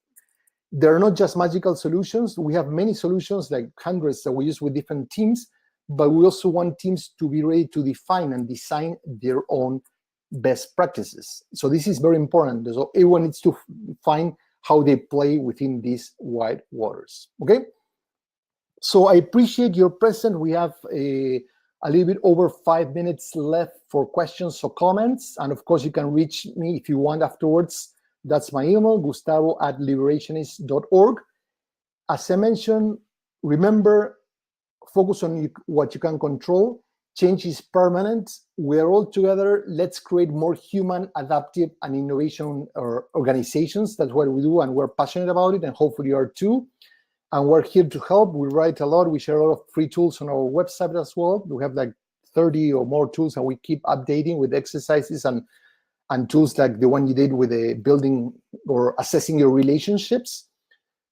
they're not just magical solutions. We have many solutions, like hundreds, that we use with different teams, but we also want teams to be ready to define and design their own best practices. So this is very important. So everyone needs to find how they play within these wide waters. Okay. So I appreciate your presence. We have a little bit over 5 minutes left for questions or comments. And of course, you can reach me if you want afterwards. That's my email, gustavo@liberationist.org. As I mentioned, remember, focus on what you can control. Change is permanent. We're all together. Let's create more human, adaptive, and innovation organizations. That's what we do, and we're passionate about it, and hopefully you are too. And we're here to help. We write a lot. We share a lot of free tools on our website as well. We have like 30 or more tools, and we keep updating with exercises and tools like the one you did with the building or assessing your relationships.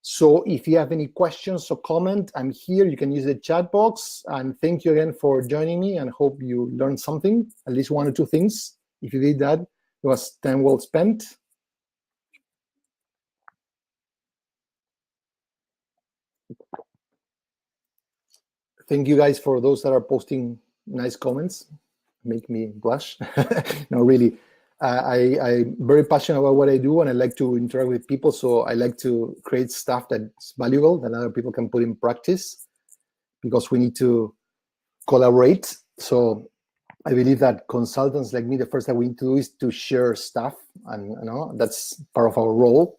So if you have any questions or comment, I'm here. You can use the chat box. And thank you again for joining me, and hope you learned something, at least one or two things. If you did that, it was time well spent. Thank you guys for those that are posting nice comments. Make me blush. No, really. I'm very passionate about what I do, and I like to interact with people. So I like to create stuff that's valuable that other people can put in practice, because we need to collaborate. So I believe that consultants like me, the first thing we need to do is to share stuff, and that's part of our role.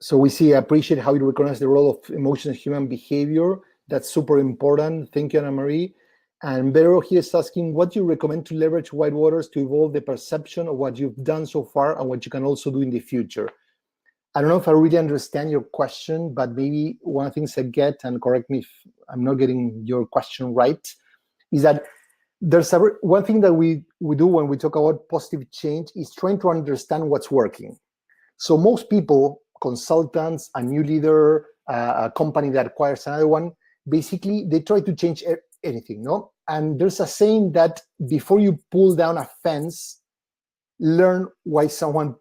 So we see, appreciate how you recognize the role of emotions in human behavior. That's super important. Thank you, Anna Marie. And Vero here is asking, what do you recommend to leverage Whitewaters to evolve the perception of what you've done so far and what you can also do in the future? I don't know if I really understand your question, but maybe one of the things I get, and correct me if I'm not getting your question right, is that there's one thing that we do when we talk about positive change is trying to understand what's working. So most people, consultants, a new leader, a company that acquires another one, basically they try to change anything, no? And there's a saying that before you pull down a fence, learn why someone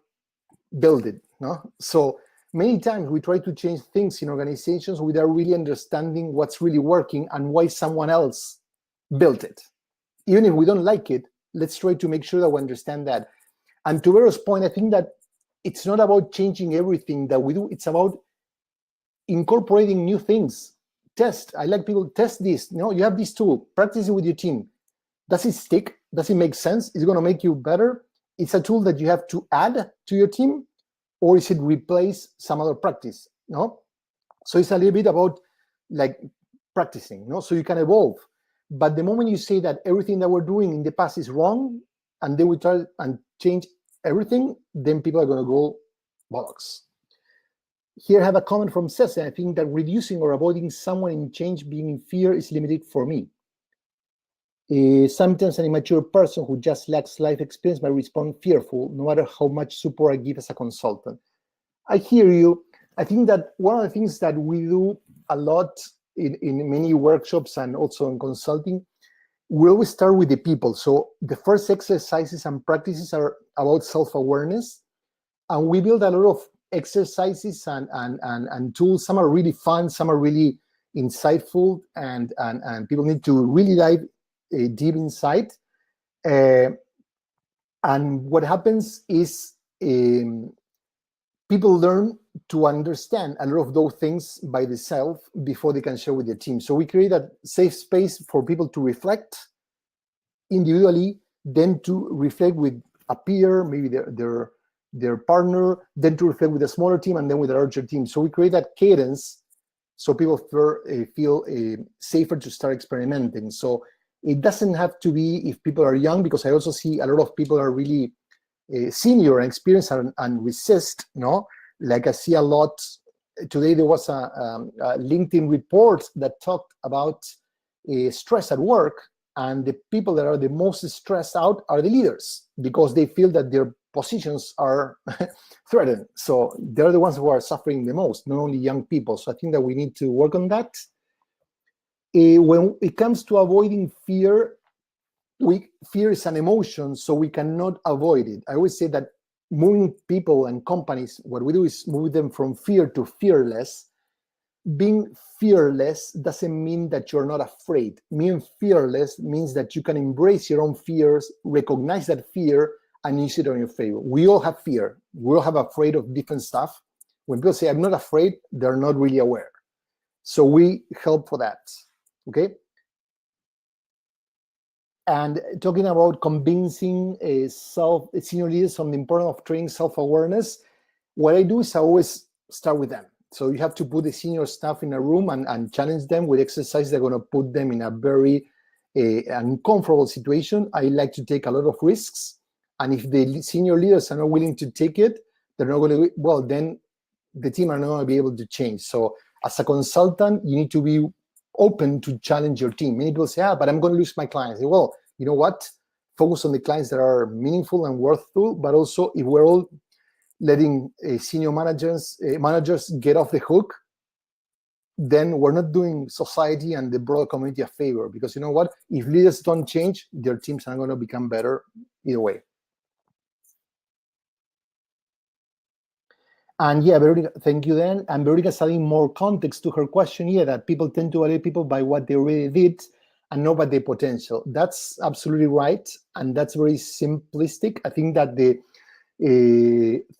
built it, no? So many times we try to change things in organizations without really understanding what's really working and why someone else built it. Even if we don't like it, let's try to make sure that we understand that. And to Vero's point, I think that it's not about changing everything that we do. It's about incorporating new things. Test. I like people test this. You have this tool. Practice it with your team. Does it stick? Does it make sense? Is it going to make you better? It's a tool that you have to add to your team, or is it replace some other practice? No. So it's a little bit about like practicing. No. So you can evolve. But the moment you say that everything that we're doing in the past is wrong, and then we try and change everything, then people are going to go bollocks. Here I have a comment from Cesar. I think that reducing or avoiding someone in change being in fear is limited for me. Sometimes an immature person who just lacks life experience might respond fearful, no matter how much support I give as a consultant. I hear you. I think that one of the things that we do a lot in many workshops and also in consulting, we always start with the people. So the first exercises and practices are about self-awareness. And we build a lot of exercises and tools. Some are really fun, some are really insightful, and people need to really dive deep inside. And what happens is people learn to understand a lot of those things by themselves before they can share with their team. So we create a safe space for people to reflect individually, then to reflect with a peer, maybe their partner, then to reflect with a smaller team, and then with a larger team. So we create that cadence so people feel safer to start experimenting. So it doesn't have to be if people are young, because I also see a lot of people are really senior and experienced and resist, Like I see a lot. Today there was a LinkedIn report that talked about stress at work, and the people that are the most stressed out are the leaders, because they feel that their positions are threatened. So they're the ones who are suffering the most, not only young people. So I think that we need to work on that. When it comes to avoiding fear, fear is an emotion, so we cannot avoid it. I always say that moving people and companies, what we do is move them from fear to fearless. Being fearless doesn't mean that you're not afraid. Being fearless means that you can embrace your own fears, recognize that fear, and use it on your favor. We all have fear. We all have afraid of different stuff. When people say, I'm not afraid, they're not really aware. So we help for that, okay? And talking about convincing senior leaders on the importance of training self-awareness, what I do is I always start with them. So you have to put the senior staff in a room and challenge them with exercises that are going to put them in a very uncomfortable situation. I like to take a lot of risks. And if the senior leaders are not willing to take it, they're not going to, well, then the team are not going to be able to change. So as a consultant, you need to be open to challenge your team. Many people say, but I'm going to lose my clients. Well, you know what? Focus on the clients that are meaningful and worthful, but also if we're all letting senior managers get off the hook, then we're not doing society and the broader community a favor, because you know what? If leaders don't change, their teams are going to become better either way. And yeah, Veronica, thank you then. And Veronica's adding more context to her question here, that people tend to evaluate people by what they really did and not by their potential. That's absolutely right. And that's very simplistic. I think that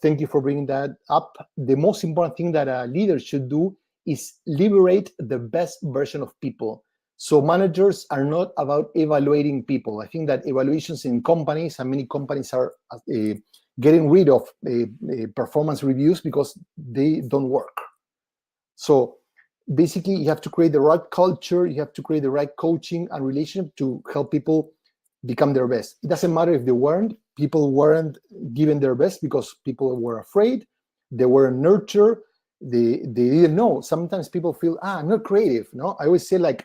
thank you for bringing that up. The most important thing that a leader should do is liberate the best version of people. So managers are not about evaluating people. I think that evaluations in companies, and many companies are getting rid of performance reviews because they don't work. So basically, you have to create the right culture, you have to create the right coaching and relationship to help people become their best. It doesn't matter if people weren't given their best because people were afraid, they weren't nurtured, they didn't know. Sometimes people feel, I'm not creative. No, I always say, like,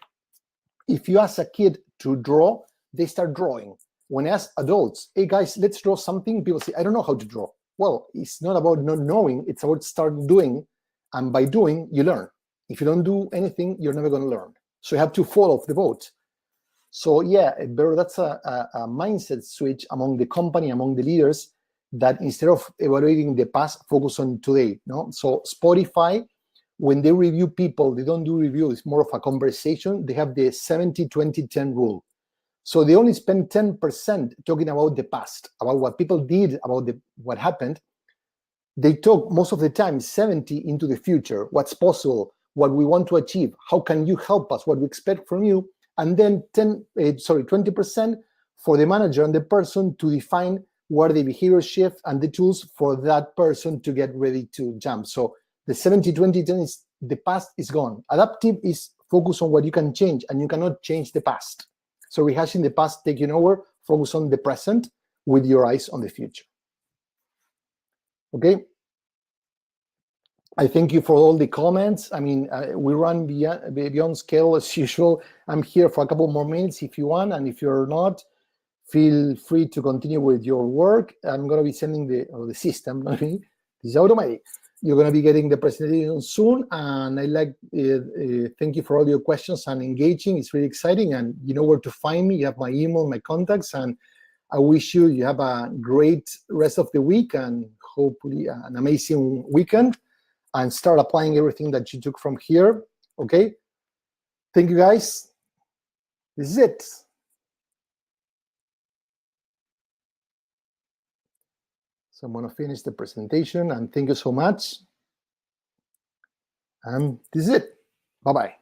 if you ask a kid to draw, they start drawing. When I ask adults, hey guys, let's draw something, people say, I don't know how to draw. Well, it's not about not knowing, it's about start doing. And by doing, you learn. If you don't do anything, you're never going to learn. So you have to fall off the boat. So yeah, that's a mindset switch among the company, among the leaders, that instead of evaluating the past, focus on today. No? So Spotify, when they review people, they don't do reviews, it's more of a conversation. They have the 70-20-10 rule. So they only spend 10% talking about the past, about what people did, about what happened. They talk most of the time 70 into the future, what's possible, what we want to achieve, how can you help us, what we expect from you, and then 20% for the manager and the person to define what are the behavior shifts and the tools for that person to get ready to jump. So the 70-20-10 is the past is gone. Adaptive is focus on what you can change, and you cannot change the past. So rehashing the past, taking over, focus on the present with your eyes on the future. Okay. I thank you for all the comments. I mean, we run beyond scale as usual. I'm here for a couple more minutes if you want, and if you're not, feel free to continue with your work. I'm going to be sending the system. This is automatic. You're going to be getting the presentation soon, and I like thank you for all your questions and engaging. It's really exciting, and you know where to find me. You have my email, my contacts, and I wish you have a great rest of the week and hopefully an amazing weekend, and start applying everything that you took from here. Okay? Thank you, guys. This is it. So I'm going to finish the presentation, and thank you so much. And this is it. Bye-bye.